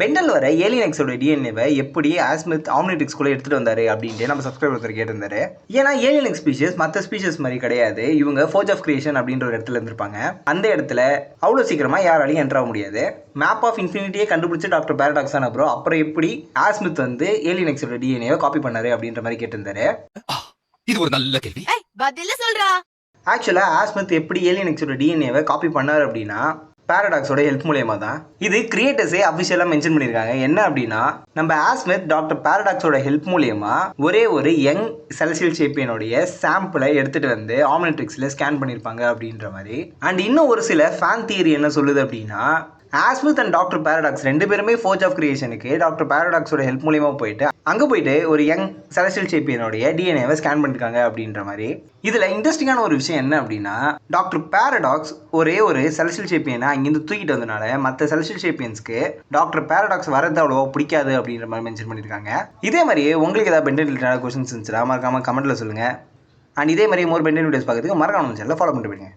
பெண்டல் வர ஏலியன் எக்ஸோட டிஎன்ஏவை எப்படி ஆஸ்மித் ஆம்னிட்ரிக்ஸ்குள்ளே எடுத்துகிட்டு வந்தார் அப்படின்ட்டு நம்ம சப்ஸ்கிரைபர் ஒருத்தர் கேட்டிருந்தாரு. ஏன்னா ஏலியன் எக்ஸ் ஸ்பீஷஸ் மற்ற ஸ்பீஷஸ் மாதிரி கிடையாது. இவங்க ஃபோர்ஜ் ஆஃப் கிரியேஷன் அப்படின்ற ஒரு இடத்துல இருந்திருப்பாங்க. அந்த இடத்துல அவ்வளோ சீக்கிரமாக யாராலையும் என்ட்ரு ஆக முடியாது. மேப் ஆஃப் இன்ஃபினிட்டியே கண்டுபிடிச்சி டாக்டர் பேரடாக்ஸ் ஆன அப்புறம் எப்படி ஆஸ்மித் வந்து ஏலியன் எக்ஸோட டிஎன்ஏவை காப்பி பண்ணாரு அப்படின்ற மாதிரி கேட்டிருந்தாரு. இது ஒரு நல்ல கேள்வி. பதில சொல்றா. ஆக்சுவலாக ஆஸ்மித் எப்படி ஏலியன் எக்ஸோட டிஎன்ஏவை காப்பி பண்ணார் அப்படின்னா பேரடாக்ஸோட ஹெல்ப் மூலியமாக தான். இது கிரியேட்டர்ஸே அஃபிஷியலாக மென்ஷன் பண்ணியிருக்காங்க. என்ன அப்படின்னா நம்ம ஆஸ்மித் டாக்டர் பேரடாக்ஸோட ஹெல்ப் மூலியமா ஒரே ஒரு யங் செலஸ்டியல் சேப்பியனுடைய சாம்பிளை எடுத்துகிட்டு வந்து ஆம்னிட்ரிக்ஸில் ஸ்கேன் பண்ணியிருப்பாங்க அப்படின்ற மாதிரி. அண்ட் இன்னும் ஒரு சில ஃபேன் தியரி என்ன சொல்லுது அப்படின்னா ஆஸ்மித் அண்ட் டாக்டர் பேரடாக்ஸ் ரெண்டு பேருமே ஃபோர்ஜ் ஆஃப் கிரியேஷனுக்கு டாக்டர் பேரடாக்ஸோட ஹெல்ப் மூலியமாக போயிட்டு அங்கே போயிட்டு ஒரு யங் செலஸ்டியல் சேப்பியனுடைய டிஎன்ஏவை ஸ்கேன் பண்ணியிருக்காங்க அப்படின்ற மாதிரி. இதில் இன்ட்ரெஸ்டிங்கான ஒரு விஷயம் என்ன அப்படின்னா டாக்டர் பேரடாக்ஸ் ஒரே ஒரு செலஸ்டியல் சேப்பியனை அங்கேருந்து தூக்கிட்டு வந்தனால மற்ற செலஸ்டியல் சேப்பியன்ஸ்க்கு டாக்டர் பேரடாக்ஸ் வரது அவ்வளோ பிடிக்காது அப்படின்ற மாதிரி மென்ஷன் பண்ணியிருக்காங்க. இதே மாதிரியே உங்களுக்கு ஏதாவது பெண்டல் ரிலேட்டடான கொஸ்டின்ஸ் இருந்துச்சுன்னா மறக்காமல் கமெண்ட்டில் சொல்லுங்கள். அண்ட் இதே மாதிரி மோர் பெண்டல் வீடியோஸ் பார்க்கறதுக்கு மறக்காம சேனலை ஃபாலோ பண்ணிட்டு போயிடுங்க.